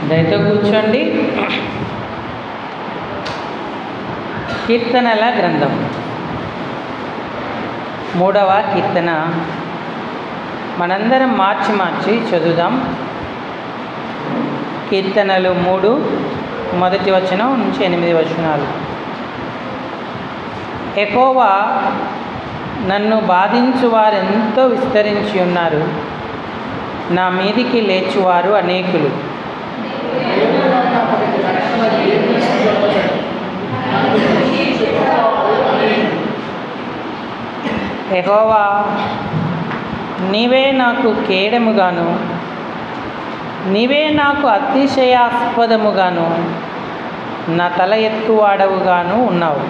దయతో కూర్చోండి. కీర్తనల గ్రంథం 3వ కీర్తన మనందరం మార్చి చదువుదాం. కీర్తనలు 3 మొదటి వచనం నుంచి 8 వచనాలు. యెహోవా, నన్ను బాధించు వారెంతో విస్తరించి ఉన్నారు, నా మీదికి లేచువారు అనేకులు. యెహోవా, నీవే నాకు కేడముగాను, నీవే నాకు అతిశయాస్పదముగాను, నా తల ఎత్తువాడవుగాను ఉన్నావు.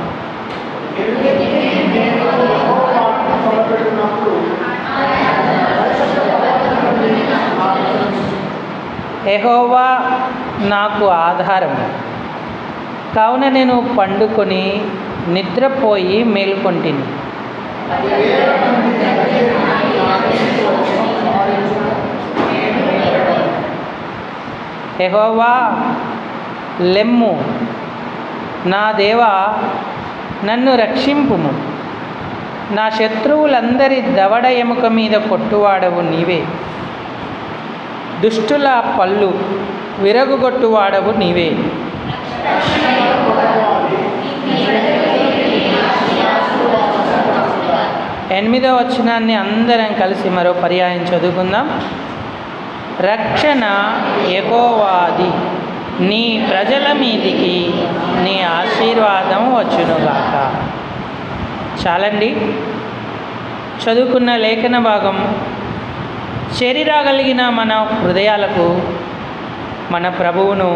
యెహోవా నాకు ఆధారము, కావున నేను పండుకొని నిద్రపోయి మేల్కొంటిని. యెహోవా, లెమ్ము, నా దేవా, నన్ను రక్షింపుము. నా శత్రువులందరి దవడ ఎముక మీద కొట్టువాడవు నీవే, దుష్టుల పళ్ళు విరగుగొట్టువాడవు నీవే. 8వ వచనాన్ని అందరం కలిసి మరో పర్యాయం చదువుకుందాం. రక్షణ యెహోవాది, నీ ప్రజల మీదికి నీ ఆశీర్వాదం వచ్చునుగాక. చాలండి. చదువుకున్న లేఖన భాగం చేరిరాగలిగిన మన హృదయాలకు మన ప్రభువును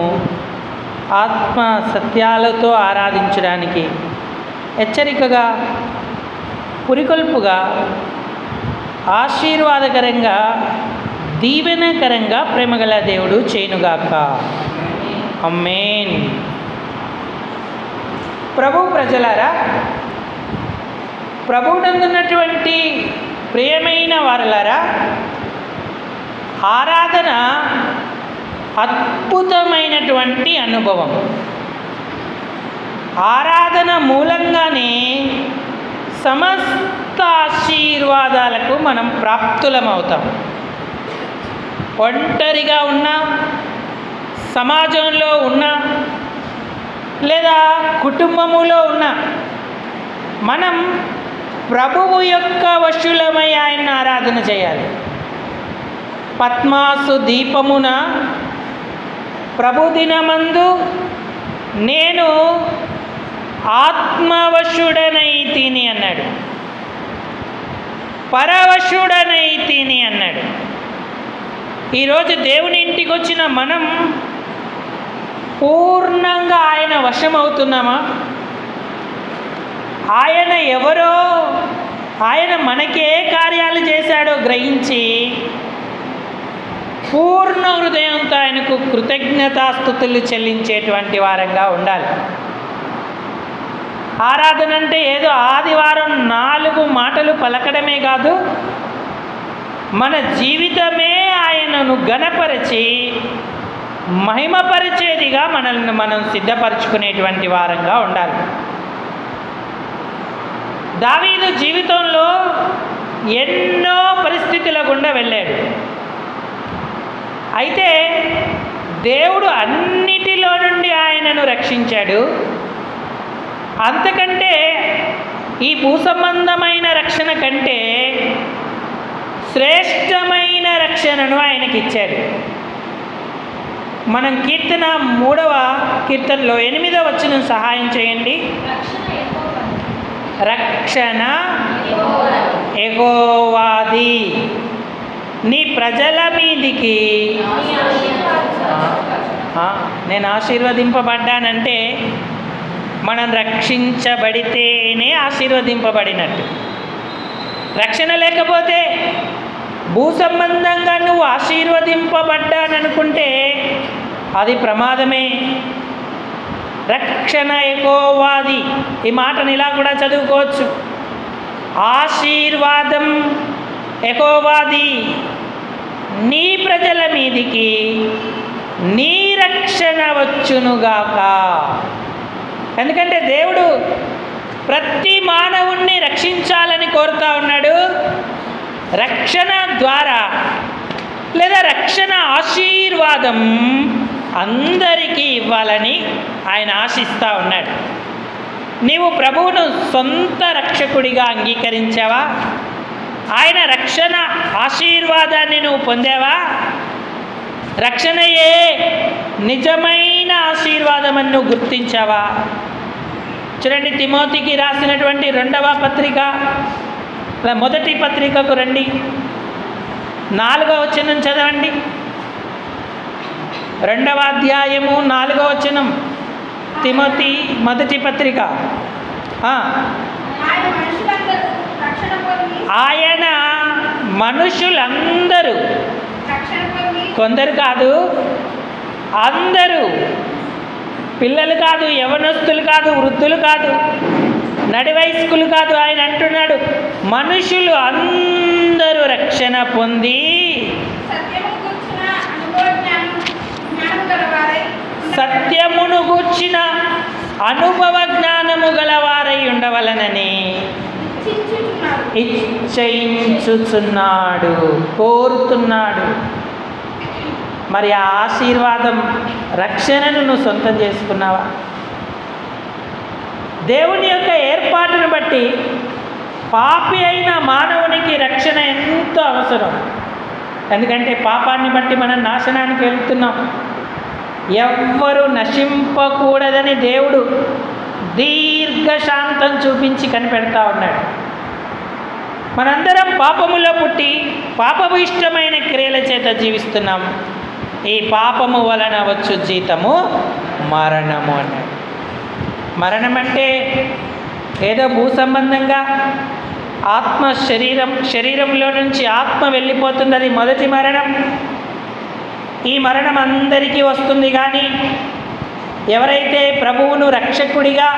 ఆత్మ సత్యాలతో ఆరాధించడానికి హెచ్చరికగా, పురికొల్పుగా, ఆశీర్వాదకరంగా, దీవెనకరంగా ప్రేమగల దేవుడు చేయునుగాక. ఆమేన్. ప్రభు ప్రజలారా, ప్రభువునందున్నటువంటి ప్రియమైన వారలారా, ఆరాధన అద్భుతమైనటువంటి అనుభవం. ఆరాధన మూలంగానే సమస్త ఆశీర్వాదాలకు మనం ప్రాప్తులమవుతాం. ఒంటరిగా ఉన్నా, సమాజంలో ఉన్నా, లేదా కుటుంబములో ఉన్నా, మనం ప్రభువు యొక్క వశులమై ఆయన్ని ఆరాధన చేయాలి. పద్మాసు దీపమున ప్రభుదినమందు నేను ఆత్మవశుడనైతిని అన్నాడు, పరవశుడనైతిని అన్నాడు. ఈరోజు దేవుని ఇంటికి వచ్చిన మనం పూర్ణంగా ఆయన వశమవుతున్నామా? ఆయన ఎవరో, ఆయన మనకే కార్యాలు చేశాడో గ్రహించి పూర్ణ హృదయంతో ఆయనకు కృతజ్ఞతాస్తుతులు చెల్లించేటువంటి వారంగా ఉండాలి. ఆరాధన అంటే ఏదో ఆదివారం 4 మాటలు పలకడమే కాదు, మన జీవితమే ఆయనను ఘనపరిచి మహిమపరిచేదిగా మనల్ని మనం సిద్ధపరచుకునేటువంటి వారంగా ఉండాలి. దావీదు జీవితంలో ఎన్నో పరిస్థితుల గుండా వెళ్ళాడు. అయితే దేవుడు అన్నిటిలో నుండి ఆయనను రక్షించాడు. అంతకంటే ఈ భూసంబంధమైన రక్షణ కంటే శ్రేష్టమైన రక్షణను ఆయనకి ఇచ్చాడు. మనం కీర్తన 3వ కీర్తనలో 8వ వచనం సహాయం చేయండి. రక్షణ యెహోవాది, నీ ప్రజల మీదికి నేను ఆశీర్వదింపబడ్డానంటే మనం రక్షించబడితేనే ఆశీర్వదింపబడినట్టు. రక్షణ లేకపోతే భూ సంబంధంగా నువ్వు ఆశీర్వదింపబడ్డాననుకుంటే అది ప్రమాదమే. రక్షణ యెహోవాది, ఈ మాటను ఇలా కూడా చదువుకోవచ్చు. ఆశీర్వాదం యెహోవాది, నీ ప్రజల మీదికి నీ రక్షణ వచ్చునుగాక. ఎందుకంటే దేవుడు ప్రతి మానవుణ్ణి రక్షించాలని కోరుతా ఉన్నాడు. రక్షణ ద్వారా లేదా రక్షణ ఆశీర్వాదం అందరికీ ఇవ్వాలని ఆయన ఆశిస్తూ ఉన్నాడు. నీవు ప్రభువును సొంత రక్షకుడిగా అంగీకరించావా? ఆయన రక్షణ ఆశీర్వాదాన్ని నువ్వు పొందావా? రక్షణయే నిజమైన ఆశీర్వాదమని నువ్వు గుర్తించావా? చూడండి, తిమోతికి రాసినటువంటి 2వ పత్రిక, మొదటి పత్రికకు రండి, 4వ వచనం చదవండి. 2వ అధ్యాయము 4వ వచనం, తిమోతి మొదటి పత్రిక. ఆయన మనుషులందరూ, కొందరు కాదు, అందరూ, పిల్లలు కాదు, యవనస్తులు కాదు, వృద్ధులు కాదు, నడివయస్కులు కాదు, ఆయన అంటున్నాడు మనుషులు అందరూ రక్షణ పొంది సత్యమును గూర్చిన అనుభవ జ్ఞానము గలవారై ఉండవలనని ఇచ్చయించుచున్నాడు, కోరుతున్నాడు. మరి ఆ ఆశీర్వాదం, రక్షణను నువ్వు సొంతం చేసుకున్నావా? దేవుని యొక్క ఏర్పాటును బట్టి పాపి అయిన మానవునికి రక్షణ ఎంతో అవసరం. ఎందుకంటే పాపాన్ని బట్టి మనం నాశనానికి వెళ్తున్నాం. ఎవ్వరూ నశింపకూడదని దేవుడు దీర్ఘశాంతం చూపించి కనిపెడతా ఉన్నాడు. మనందరం పాపములో పుట్టి పాపభూయిష్టమైన క్రియల చేత జీవిస్తున్నాం. ఈ పాపము వలన వచ్చు జీతము మరణము అన్నాడు. మరణం అంటే ఏదో భూ సంబంధంగా ఆత్మ శరీరంలో నుంచి ఆత్మ వెళ్ళిపోతుంది, అది మొదటి మరణం. ఈ మరణం అందరికీ వస్తుంది, కానీ ఎవరైతే ప్రభువును రక్షకుడిగా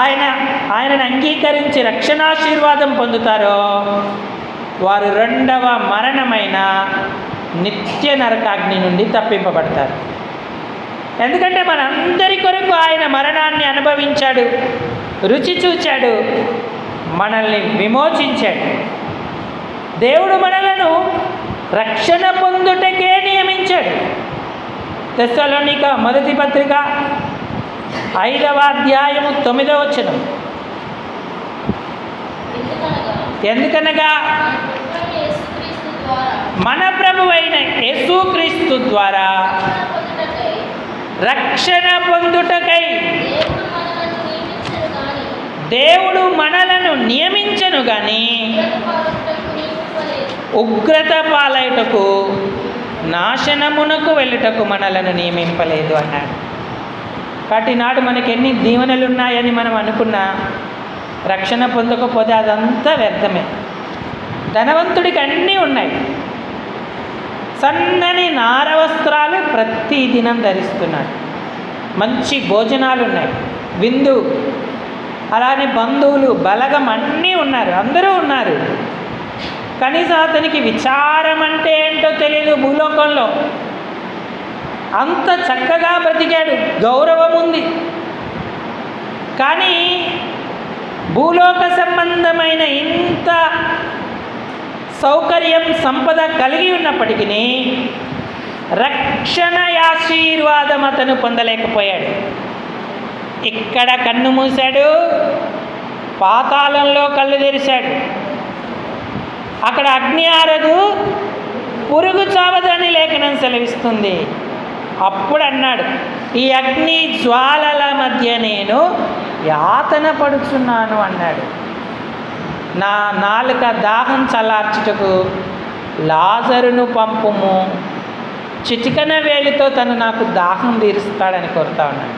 ఆయనను అంగీకరించి రక్షణాశీర్వాదం పొందుతారో వారు 2వ మరణమైన నిత్య నరకాగ్ని నుండి తప్పింపబడతారు. ఎందుకంటే మనందరి కొరకు ఆయన మరణాన్ని అనుభవించాడు, రుచి చూచాడు, మనల్ని విమోచించాడు. దేవుడు మనలను రక్షణ పొందుటకే నియమించాడు. తెస్సలోనిక మొదటి పత్రిక 5వ అధ్యాయము 9వ వచనం. ఎందుకనగా మన ప్రభువైన యేసుక్రీస్తు ద్వారా రక్షణ పొందుటకై దేవుడు మనలను నియమించను గాని ఉగ్రత పాలయుటకు, నాశనమునకు వెళ్ళుటకు మనలను నియమింపలేదు అన్నాడు. కాబట్టి నాడు మనకి ఎన్ని దీవెనలు ఉన్నాయని మనం అనుకున్నా రక్షణ పొందకపోతే అదంతా వ్యర్థమే. ధనవంతుడికి అన్నీ ఉన్నాయి, సన్నని నార వస్త్రాలు ప్రతిదినం ధరిస్తున్నాడు, మంచి భోజనాలు ఉన్నాయి, విందు, అలానే బంధువులు, బలగం అన్నీ ఉన్నారు, అందరూ ఉన్నారు. కనీసం అతనికి విచారం అంటే ఏంటో తెలియదు. భూలోకంలో అంత చక్కగా బ్రతికాడు, గౌరవం ఉంది. కానీ భూలోక సంబంధమైన ఇంత సౌకర్యం, సంపద కలిగి ఉన్నప్పటికీ రక్షణ ఆశీర్వాదం అతను పొందలేకపోయాడు. ఇక్కడ కన్ను మూశాడు, పాతాళంలో కళ్ళు తెరిచాడు. అక్కడ అగ్ని ఆరదు, పురుగు చావదని లేఖనం సెలవిస్తుంది. అప్పుడు అన్నాడు, ఈ అగ్ని జ్వాలల మధ్య నేను యాతన పడుచున్నాను అన్నాడు. నా నాలుక దాహం చల్లార్చుటకు లాజరును పంపుము, చిటికన వేలితో తను నాకు దాహం తీరుస్తాడని కోరుతా ఉన్నాడు.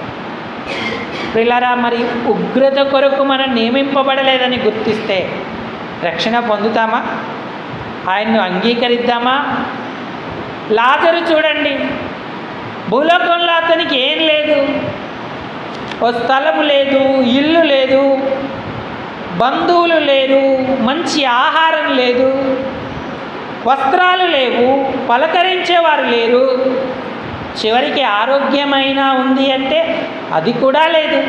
ప్రియులారా, మరి ఉగ్రత కొరకు మనం నియమింపబడలేదని గుర్తిస్తే రక్షణ పొందుతామా? ఆయన్ను అంగీకరిద్దామా? లాజరు చూడండి, భూలోకంలో అతనికి ఏం లేదు, ఓ స్థలము లేదు, ఇల్లు లేదు, బంధువులు లేరు, మంచి ఆహారం లేదు, వస్త్రాలు లేవు, పలకరించేవారు లేరు. చివరికి ఆరోగ్యమైన ఉంది అంటే అది కూడా లేదు.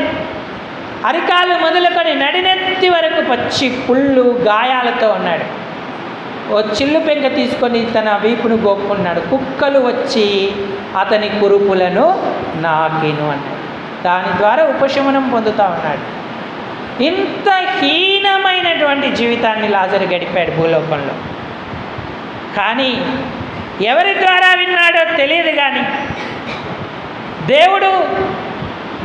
అరికాలు మొదలుకొని నడినెత్తి వరకు పచ్చి పుళ్ళు గాయాలతో ఉన్నాడు. ఓ చిల్లు పెంక తీసుకొని తన వీపును గోక్కున్నాడు. కుక్కలు వచ్చి అతని కురుపులను నాకిను అన్నాడు. దాని ద్వారా ఉపశమనం పొందుతూ ఉన్నాడు. ఇంత హీనమైనటువంటి జీవితాన్ని లాజరు గడిపాడు భూలోకంలో. కానీ ఎవరి ద్వారా విన్నాడో తెలియదు. కానీ దేవుడు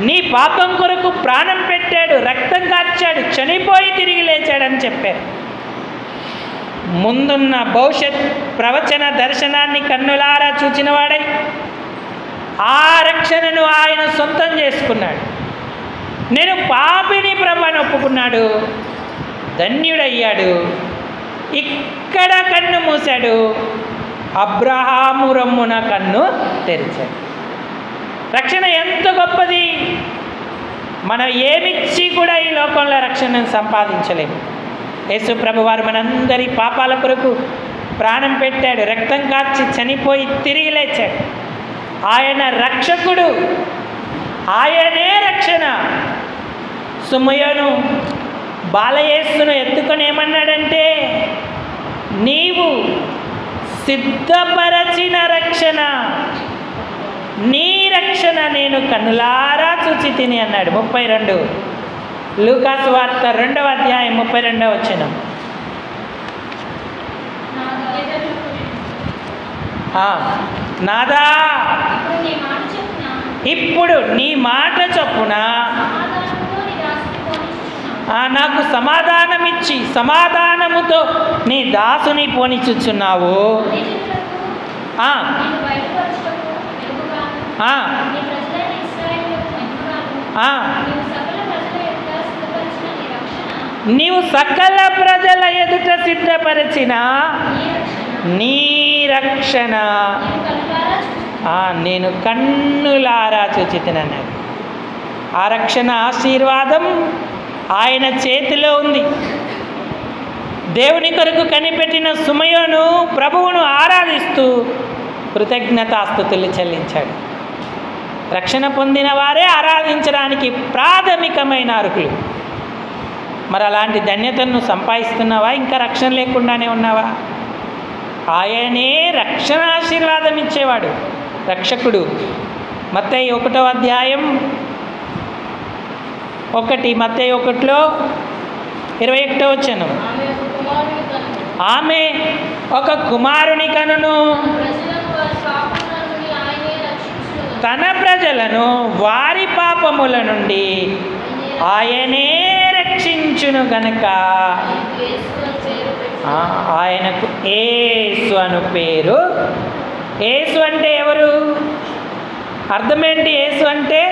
నీ పాపం కొరకు ప్రాణం పెట్టాడు, రక్తం కార్చాడు, చనిపోయి తిరిగి లేచాడని చెప్పారు. ముందున్న భవిష్యత్ ప్రవచన దర్శనాన్ని కన్నులారా చూచినవాడై ఆ రక్షణను ఆయన సొంతం చేసుకున్నాడు. నేను పాపిని ప్రభువుని ఒప్పుకున్నాడు, ధన్యుడయ్యాడు. ఇక్కడ కన్ను మూశాడు, అబ్రహాము రొమ్మున కన్ను తెరిచాడు. రక్షణ ఎంత గొప్పది! మనం ఏమిచ్చి కూడా ఈ లోకంలో రక్షణను సంపాదించలేము. యేసు ప్రభు వారు మనందరి పాపాల కొరకు ప్రాణం పెట్టాడు, రక్తం కార్చి చనిపోయి తిరిగి లేచాడు. ఆయన రక్షకుడు, ఆయనే రక్షణ. సుమయోను బాలయేసును ఎత్తుకొని ఏమన్నాడంటే, నీవు సిద్ధపరచిన రక్షణ, నీ రక్షణ నేను కన్నులారా చూచి తిని అన్నాడు. 32 లూకాసు వార్త 2వ అధ్యాయం 32వ వచనం. నాదా ఇప్పుడు నీ మాట చొప్పున నాకు సమాధానమిచ్చి సమాధానముతో నీ దాసుని పోనిచుచున్నావు. నీవు సకల ప్రజల ఎదుట సిద్ధపరిచిన నీ రక్షణ నేను కన్నులారా చూచితినన్నాడు. ఆ రక్షణ ఆశీర్వాదం ఆయన చేతిలో ఉంది. దేవుని కొరకు కనిపెట్టిన సుమయోను ప్రభువును ఆరాధిస్తూ కృతజ్ఞతాస్తుతులు చెల్లించాడు. రక్షణ పొందిన వారే ఆరాధించడానికి ప్రాథమికమైన అర్హులు. మరి అలాంటి ధన్యతను సంపాదిస్తున్నావా? ఇంకా రక్షణ లేకుండానే ఉన్నావా? ఆయనే రక్షణ ఆశీర్వాదం ఇచ్చేవాడు, రక్షకుడు. మత్తయి 1వ అధ్యాయం 1 మత్తయి 1లో 21వ వచనం. ఆమె ఒక కుమారుని కనును, తన ప్రజలను వారి పాపముల నుండి ఆయనే రక్షించును గనుక ఆయనకు యేసు అను పేరు. యేసు అంటే ఎవరు? అర్థమేంటి? యేసు అంటే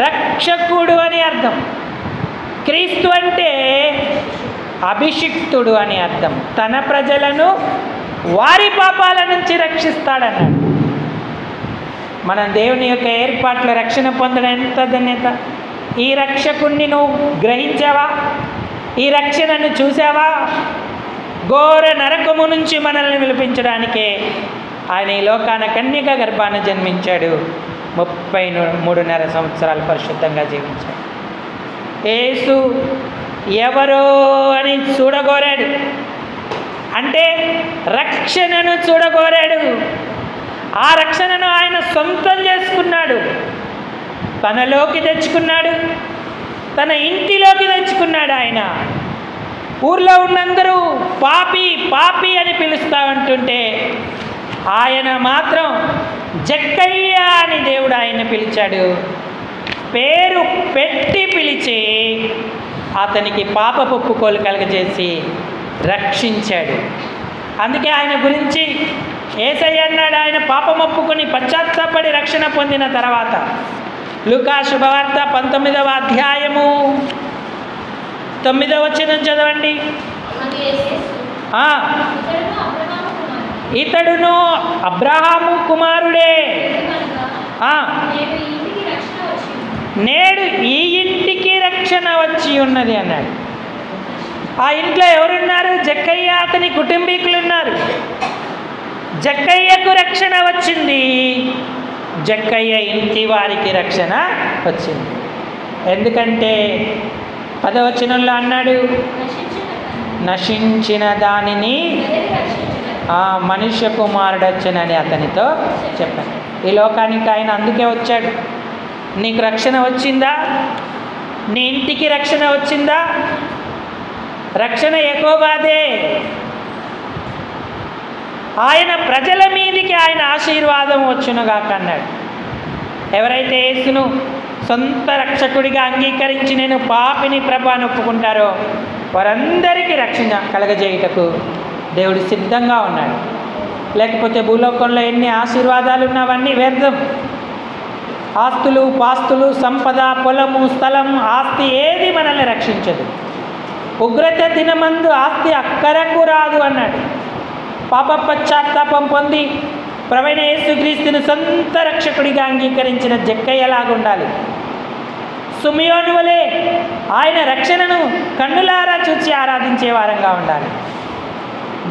రక్షకుడు అని అర్థం. క్రీస్తు అంటే అభిషిక్తుడు అని అర్థం. తన ప్రజలను వారి పాపాల నుంచి రక్షిస్తాడన్నాడు. మనం దేవుని యొక్క ఏర్పాట్ల రక్షణ పొందడం ఎంత ధన్యత! ఈ రక్షకుణ్ణి నువ్వు గ్రహించావా? ఈ రక్షణను చూసావా? ఘోర నరకము నుంచి మనల్ని విలిపించడానికే ఆయన ఈ లోకాన కన్యక గర్భాన జన్మించాడు. 33.5 సంవత్సరాలు పరిశుద్ధంగా జీవించాడు. యేసు ఎవరో అని చూడగోరాడు, అంటే రక్షణను చూడగోరాడు. ఆ రక్షణను ఆయన సొంతం చేసుకున్నాడు, తనలోకి తెచ్చుకున్నాడు, తన ఇంటిలోకి తెచ్చుకున్నాడు. ఆయన ఊర్లో ఉన్నందరూ పాపి పాపి అని పిలుస్తూ ఉంటుంటే ఆయన మాత్రం జక్కయ్య అని దేవుడు ఆయన పిలిచాడు. పేరు పెట్టి పిలిచి అతనికి పాప ఒప్పుకోలు కలుగజేసి రక్షించాడు. అందుకే ఆయన గురించి యేసయ్య అన్నాడు, ఆయన పాపం ఒప్పుకొని పశ్చాత్తాపడి రక్షణ పొందిన తర్వాత. లూకా శుభవార్త 19వ అధ్యాయము 9వ వచనం చదవండి. ఇతడును అబ్రహాము కుమారుడే, నేడు ఈ ఇంటికి రక్షణ వచ్చి ఉన్నది అన్నాడు. ఆ ఇంట్లో ఎవరున్నారు? జక్కయ్య, అతని కుటుంబీకులు ఉన్నారు. జక్కయ్యకు రక్షణ వచ్చింది, జక్కయ్య ఇంటి వారికి రక్షణ వచ్చింది. ఎందుకంటే 10వ వచనంలో అన్నాడు, నశించిన దానిని మనుష్య కుమారుడు వచ్చానని అతనితో చెప్పాను. ఈ లోకానికి ఆయన అందుకే వచ్చాడు. నీకు రక్షణ వచ్చిందా? నీ ఇంటికి రక్షణ వచ్చిందా? రక్షణ యెహోవాదే. ఆయన ప్రజల మీదికి ఆయన ఆశీర్వాదం వచ్చునుగాక అన్నాడు. ఎవరైతే యేసును సొంత రక్షకుడిగా అంగీకరించి నేను పాపిని ప్రభాని ఒప్పుకుంటారో వారందరికీ రక్షణ కలగజేయుటకు దేవుడు సిద్ధంగా ఉన్నాడు. లేకపోతే భూలోకంలో ఎన్ని ఆశీర్వాదాలు ఉన్నవన్నీ వ్యర్థం. ఆస్తులు, పాస్తులు, సంపద, పొలము, స్థలం, ఆస్తి ఏది మనల్ని రక్షించదు. ఉగ్రత దినమందు ఆస్తి అక్కరకు రాదు అన్నాడు. పాప పశ్చాత్తాపం పొంది ప్రభువైన యేసుక్రీస్తును సొంత రక్షకుడిగా అంగీకరించిన జక్కయ్యలాగా ఉండాలి. సిమియోను వలె ఆయన రక్షణను కన్నులారా చూచి ఆరాధించే వారంగా ఉండాలి.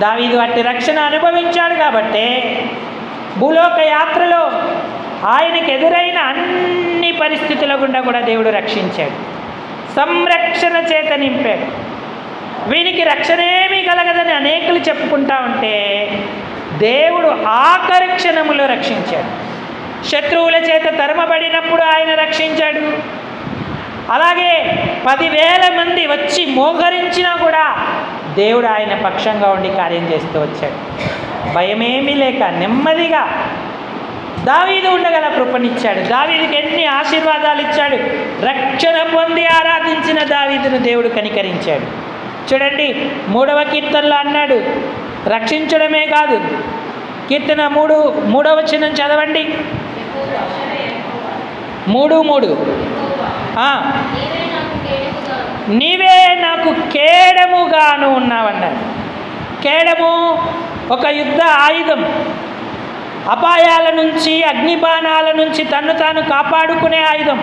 దావీదు అట్టి రక్షణ అనుభవించాడు కాబట్టే భూలోక యాత్రలో ఆయనకు ఎదురైన అన్ని పరిస్థితుల గుండా కూడా దేవుడు రక్షించాడు. సంరక్షణ చేత నింపాడు. వీనికి రక్షణేమీ కలగదని అనేకులు చెప్పుకుంటా ఉంటే దేవుడు ఆఖరి క్షణములో రక్షించాడు. శత్రువుల చేత తరుమబడినప్పుడు ఆయన రక్షించాడు. అలాగే 10,000 మంది వచ్చి మోహరించినా కూడా దేవుడు ఆయన పక్షంగా ఉండి కార్యం చేస్తూ వచ్చాడు. భయమేమీ లేక నెమ్మదిగా దావీదు ఉండగల కృపనిచ్చాడు. దావీదుకి ఎన్ని ఆశీర్వాదాలు ఇచ్చాడు. రక్షణ పొంది ఆరాధించిన దావీదును దేవుడు కనికరించాడు. చూడండి 3వ కీర్తనలో అన్నాడు, రక్షించడమే కాదు. కీర్తన 3వ వచనం చదవండి. 3:3 నీవే నాకు కేడముగాను ఉన్నావన్నాడు. కేడము ఒక యుద్ధ ఆయుధం. అపాయాల నుంచి, అగ్నిబాణాల నుంచి తన్ను తాను కాపాడుకునే ఆయుధం.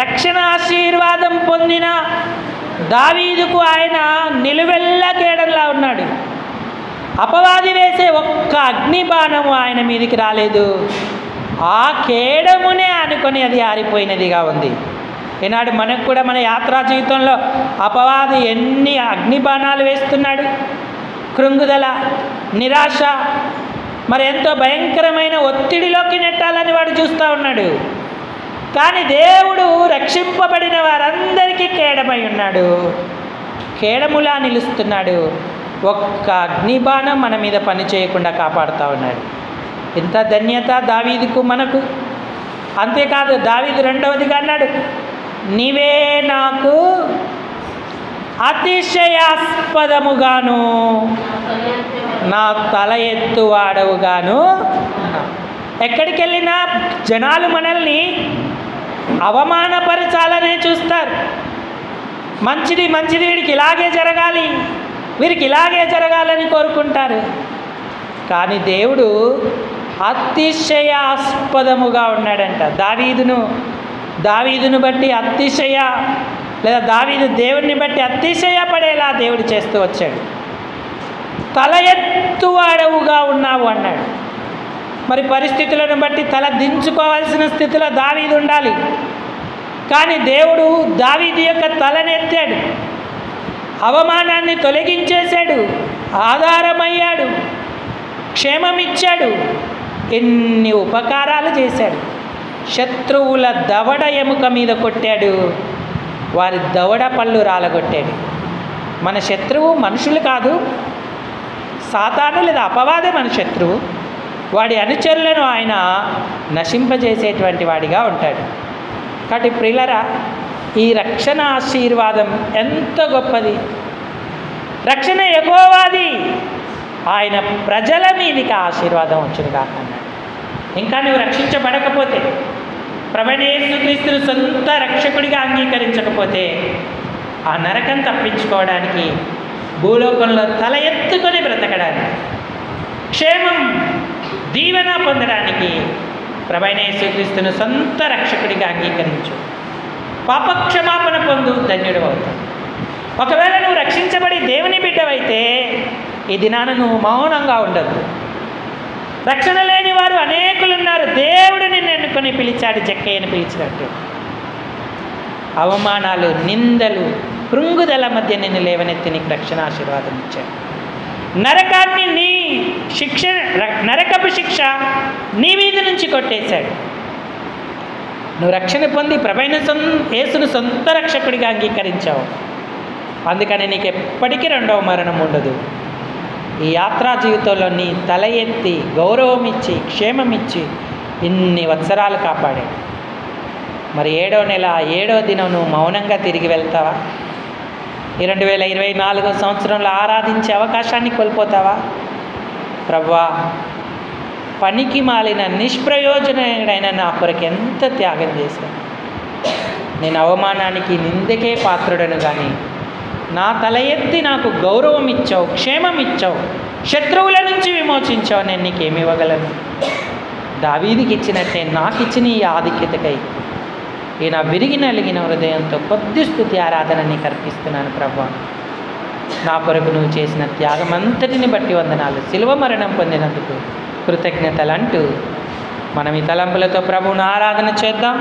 రక్షణ ఆశీర్వాదం పొందిన దావీదుకు ఆయన నిలువెల్లా కేడంలా ఉన్నాడు. అపవాది వేసే ఒక్క అగ్నిబాణము ఆయన మీదికి రాలేదు. ఆ కేడమునే అనుకొని అది ఆరిపోయినదిగా ఉంది. ఈనాడు మనకు కూడా మన యాత్రా జీవితంలో అపవాది ఎన్ని అగ్నిబాణాలు వేస్తున్నాడు. కృంగుదల, నిరాశ, మరి ఎంతో భయంకరమైన ఒత్తిడిలోకి నెట్టాలని వాడు చూస్తూ ఉన్నాడు. కానీ దేవుడు రక్షింపబడిన వారందరికీ కేడమై ఉన్నాడు. కేడములా నిలుస్తున్నాడు. ఒక్క అగ్నిబాణం మన మీద పని చేయకుండా కాపాడుతూ ఉన్నాడు. ఇంత ధన్యత దావీదుకు మనకు. అంతేకాదు దావీదు రెండవదిగా అన్నాడు, నీవే నాకు అతిశయాస్పదముగాను నా తల ఎత్తువాడవుగాను. ఎక్కడికి వెళ్ళినా జనాలు మనల్ని అవమానపరచాలనే చూస్తారు. మంచిది వీడికి ఇలాగే జరగాలి, వీరికి ఇలాగే జరగాలని కోరుకుంటారు. కానీ దేవుడు అతిశయాస్పదముగా ఉన్నాడంట. దావీదును బట్టి లేదా దావీదు దేవుడిని బట్టి అతిశయపడేలా దేవుడు చేస్తూ వచ్చాడు. తల ఎత్తువాడవుగా ఉన్నావు అన్నాడు. మరి పరిస్థితులను బట్టి తల దించుకోవాల్సిన స్థితిలో దావీదు ఉండాలి. కానీ దేవుడు దావీదు యొక్క తలనెత్తాడు. అవమానాన్ని తొలగించేశాడు. ఆధారమయ్యాడు. క్షేమమిచ్చాడు. ఎన్ని ఉపకారాలు చేశాడు. శత్రువుల దవడ ఎముక మీద కొట్టాడు. వారి దవడ పళ్ళు రాలగొట్టాడు. మన శత్రువు మనుషులు కాదు, సాతాను లేదా అపవాదే మన శత్రువు. వాడి అనుచరులను ఆయన నశింపజేసేటువంటి వాడిగా ఉంటాడు. కాబట్టి ప్రియులరా, ఈ రక్షణ ఆశీర్వాదం ఎంత గొప్పది. రక్షణ యెహోవాది, ఆయన ప్రజల మీదికి ఆశీర్వాదం వచ్చును కాక అన్నాడు. ఇంకా నువ్వు రక్షించబడకపోతే, ప్రభువైన యేసుక్రీస్తును సొంత రక్షకుడిగా అంగీకరించకపోతే ఆ నరకం తప్పించుకోవడానికి, భూలోకంలో తల ఎత్తుకొని బ్రతకడానికి, క్షేమం దీవెన పొందడానికి ప్రభువైన యేసుక్రీస్తును సొంత రక్షకుడిగా అంగీకరించు. పాపక్షమాపణ పొందు, ధన్యుడు అవుతావు. ఒకవేళ నువ్వు రక్షించబడి దేవుని బిడ్డవైతే ఈ దినాన నువ్వు మౌనంగా ఉండద్దు. రక్షణ లేని వారు అనేకులు ఉన్నారు. దేవుడు పిలిచాడు జక్కయ్యని పిలిచినట్టు. అవమానాలు, నిందలు, కృంగుదల మధ్య నిన్ను లేవనెత్తి నీకు రక్షణ ఆశీర్వాదం ఇచ్చాడు. నరకాన్ని నీ శిక్ష, నరకపు శిక్ష నీ మీద నుంచి కొట్టేశాడు. నువ్వు రక్షణ పొంది ప్రభైన యేసును సొంత రక్షకుడిగా అంగీకరించావు. అందుకని నీకు ఎప్పటికీ రెండవ మరణం ఉండదు. ఈ యాత్రా జీవితంలో నీ తల ఎత్తి గౌరవం ఇచ్చి క్షేమం ఇచ్చి ఇన్ని వత్సరాలు కాపాడాడు. మరి 7వ నెల 7వ దినం నువ్వు మౌనంగా తిరిగి వెళ్తావా? ఈ 2024 సంవత్సరంలో ఆరాధించే అవకాశాన్ని కోల్పోతావా? ప్రభువా, పనికి మాలిన నిష్ప్రయోజనమైన నా కొరకు ఎంత త్యాగం చేశాను. నేను అవమానానికి నిందకే పాత్రుడను, కానీ నా తల ఎత్తి నాకు గౌరవం ఇచ్చావు, క్షేమం ఇచ్చావు, శత్రువుల నుంచి విమోచించావు. నేను నీకేమి ఇవ్వగలను? దావీదుకి ఇచ్చినట్టే నాకు ఇచ్చిన ఈ ఆధిక్యతకై ఈ నా విరిగి నలిగిన హృదయంతో కొద్ది స్తుతి ఆరాధన నీకు అర్పిస్తున్నాను ప్రభువా. నా కొరకు నువ్వు చేసిన త్యాగం అంతటిని బట్టి వందనాలు. శిలువ మరణం పొందినందుకు కృతజ్ఞతలు అంటూ మనం ఈ తలంపులతో ప్రభువును ఆరాధన చేద్దాం.